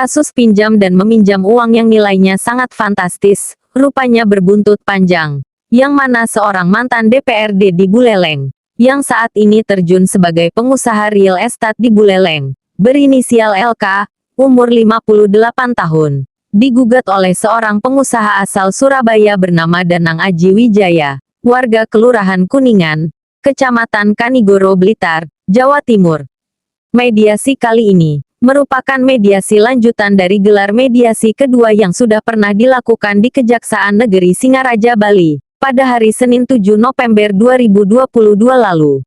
Kasus pinjam dan meminjam uang yang nilainya sangat fantastis, rupanya berbuntut panjang. Yang mana seorang mantan DPRD di Buleleng, yang saat ini terjun sebagai pengusaha real estate di Buleleng, berinisial LK, umur 58 tahun, digugat oleh seorang pengusaha asal Surabaya bernama Danang Aji Wijaya, warga Kelurahan Kuningan, Kecamatan Kanigoro Blitar, Jawa Timur. Mediasi kali ini merupakan mediasi lanjutan dari gelar mediasi kedua yang sudah pernah dilakukan di Kejaksaan Negeri Singaraja, Bali, pada hari Senin 7 November 2022 lalu.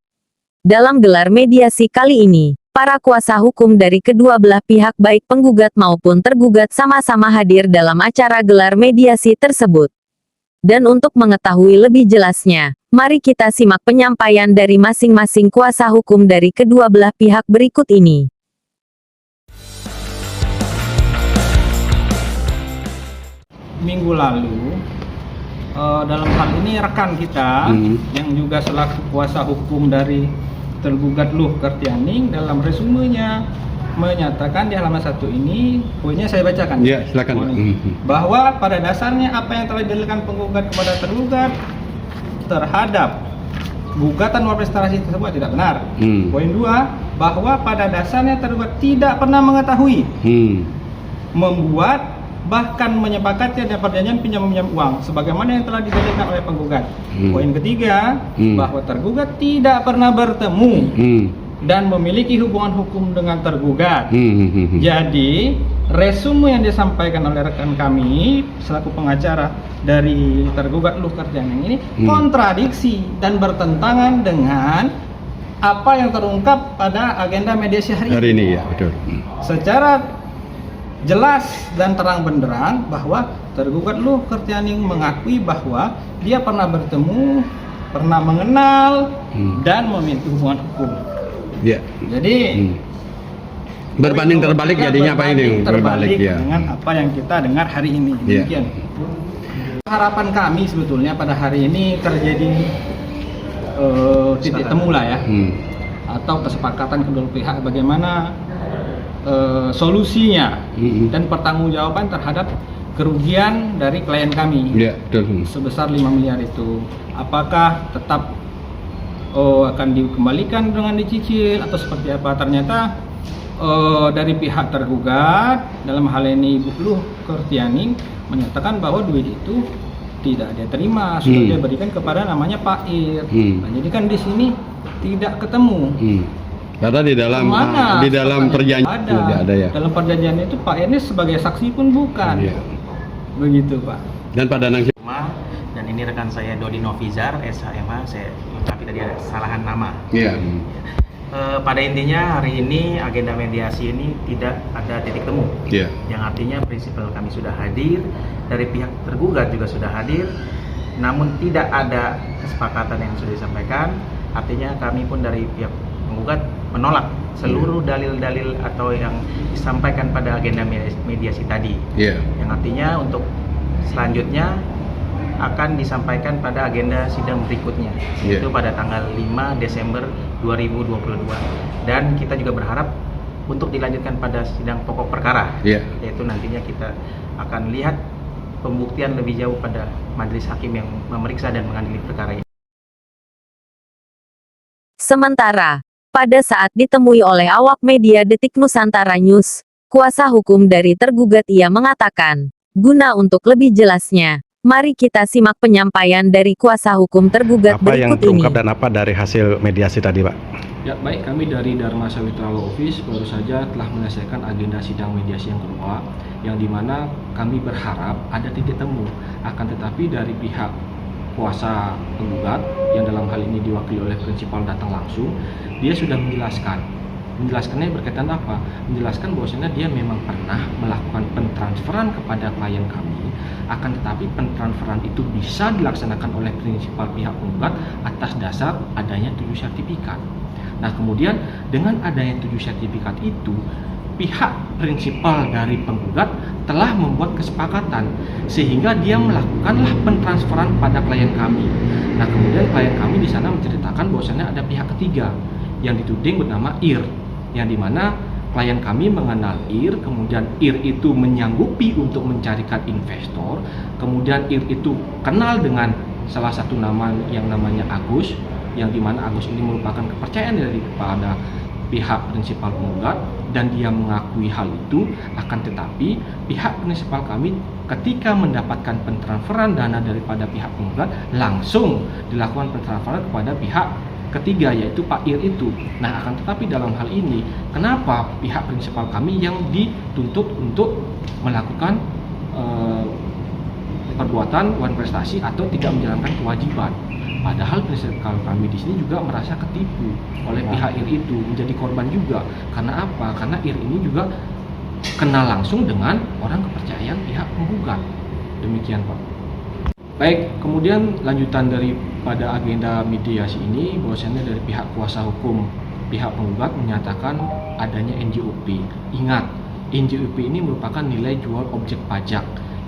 Dalam gelar mediasi kali ini, para kuasa hukum dari kedua belah pihak baik penggugat maupun tergugat sama-sama hadir dalam acara gelar mediasi tersebut. Dan untuk mengetahui lebih jelasnya, mari kita simak penyampaian dari masing-masing kuasa hukum dari kedua belah pihak berikut ini. Minggu lalu, dalam hal ini rekan kita yang juga selaku kuasa hukum dari tergugat Luh Kartianing dalam resumenya menyatakan di halaman 1 ini, poinnya saya bacakan. Ya, silakan. Bahwa pada dasarnya apa yang telah didalilkan penggugat kepada tergugat terhadap gugatan luar prestasi tersebut tidak benar. Poin 2, bahwa pada dasarnya tergugat tidak pernah mengetahui, membuat, bahkan menyepakati ada perjanjian pinjam meminjam uang sebagaimana yang telah didalilkan oleh penggugat. Poin ketiga, bahwa tergugat tidak pernah bertemu dan memiliki hubungan hukum dengan tergugat. Jadi resume yang disampaikan oleh rekan kami selaku pengacara dari tergugat Luh Kartianing ini kontradiksi dan bertentangan dengan apa yang terungkap pada agenda mediasi hari ini. Ya, betul. Secara jelas dan terang benderang bahwa tergugat Luh Kartianing mengakui bahwa dia pernah bertemu, pernah mengenal, dan memiliki hubungan hukum. Ya. Jadi berbanding terbalik jadinya apa ini? Terbalik ya. dengan apa yang kita dengar hari ini. Demikian. Harapan kami sebetulnya pada hari ini terjadi titik temu lah ya, atau kesepakatan kedua pihak bagaimana solusinya dan pertanggungjawaban terhadap kerugian dari klien kami sebesar 5 miliar itu. Apakah tetap akan dikembalikan dengan dicicil atau seperti apa? Ternyata dari pihak tergugat dalam hal ini Ibu Luh Kartianing menyatakan bahwa duit itu tidak dia terima, sudah dia berikan kepada namanya Pak Ir. Nah, jadi kan di sini tidak ketemu. Karena di dalam perjanjian tidak ada ya. Dalam perjanjian itu Pak ini sebagai saksi pun bukan. Begitu Pak. Dan pada dan ini rekan saya Dodi Novizar SHMH, saya tapi tadi ada kesalahan nama. Pada intinya hari ini agenda mediasi ini tidak ada titik temu. Yang artinya prinsipal kami sudah hadir, dari pihak tergugat juga sudah hadir, namun tidak ada kesepakatan yang sudah disampaikan. Artinya kami pun dari pihak penggugat menolak seluruh dalil-dalil atau yang disampaikan pada agenda mediasi tadi. Yang artinya untuk selanjutnya akan disampaikan pada agenda sidang berikutnya, yaitu pada tanggal 5 Desember 2022. Dan kita juga berharap untuk dilanjutkan pada sidang pokok perkara, yaitu nantinya kita akan lihat pembuktian lebih jauh pada majelis hakim yang memeriksa dan mengadili perkara ini. Sementara, pada saat ditemui oleh awak media Detik Nusantara News, kuasa hukum dari tergugat ia mengatakan, guna untuk lebih jelasnya, mari kita simak penyampaian dari kuasa hukum tergugat berikut ini. Apa yang terungkap dan apa dari hasil mediasi tadi, Pak? Ya, baik, kami dari Dharma Sawitra Law Office baru saja telah menyelesaikan agenda sidang mediasi yang kedua, yang dimana kami berharap ada titik temu. Akan tetapi dari pihak kuasa penggugat yang dalam hal ini diwakili oleh prinsipal datang langsung, dia sudah menjelaskannya berkaitan apa? Menjelaskan bahwasanya dia memang pernah melakukan pentransferan kepada klien kami, akan tetapi pentransferan itu bisa dilaksanakan oleh prinsipal pihak penggugat atas dasar adanya 7 sertifikat. Nah, kemudian dengan adanya 7 sertifikat itu, pihak prinsipal dari penggugat telah membuat kesepakatan sehingga dia melakukanlah pentransferan pada klien kami. Nah, kemudian klien kami di sana menceritakan bahwasanya ada pihak ketiga yang dituding bernama IR, yang dimana klien kami mengenal IR, kemudian IR itu menyanggupi untuk mencarikan investor, kemudian IR itu kenal dengan salah satu nama yang namanya Agus, yang dimana Agus ini merupakan kepercayaan daripada pihak prinsipal penggugat, dan dia mengakui hal itu. Akan tetapi pihak prinsipal kami ketika mendapatkan pentransferan dana daripada pihak penggugat, langsung dilakukan pentransferan kepada pihak ketiga, yaitu Pak Ir itu. Nah, akan tetapi dalam hal ini, kenapa pihak prinsipal kami yang dituntut untuk melakukan perbuatan wan prestasi atau tidak menjalankan kewajiban? Padahal prinsipal kami di sini juga merasa ketipu oleh pihak Ir itu, menjadi korban juga. Karena apa? Karena Ir ini juga kenal langsung dengan orang kepercayaan pihak penggugat. Demikian, Pak. Baik, kemudian lanjutan daripada agenda mediasi ini, bahwasanya dari pihak kuasa hukum pihak penggugat menyatakan adanya NJOP. Ingat, NJOP ini merupakan nilai jual objek pajak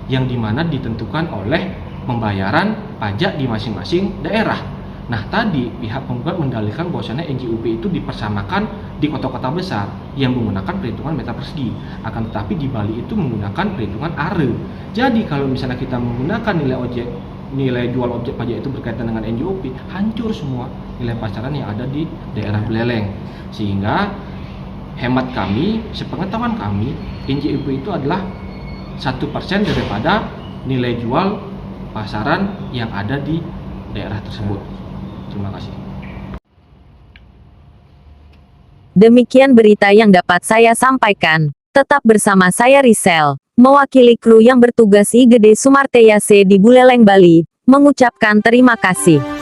yang dimana ditentukan oleh pembayaran pajak di masing-masing daerah. Nah, tadi pihak penggugat mendalilkan bahwasanya NJOP itu dipersamakan di kota-kota besar yang menggunakan perhitungan meter persegi. Akan tetapi di Bali itu menggunakan perhitungan ARE. Jadi kalau misalnya kita menggunakan nilai jual objek pajak itu berkaitan dengan NJOP, hancur semua nilai pasaran yang ada di daerah Buleleng. Sehingga hemat kami, sepengetahuan kami, NJOP itu adalah 1% daripada nilai jual pasaran yang ada di daerah tersebut. Terima kasih. Demikian berita yang dapat saya sampaikan. Tetap bersama saya Risel, mewakili kru yang bertugas IGD Sumarteyase di Buleleng, Bali, mengucapkan terima kasih.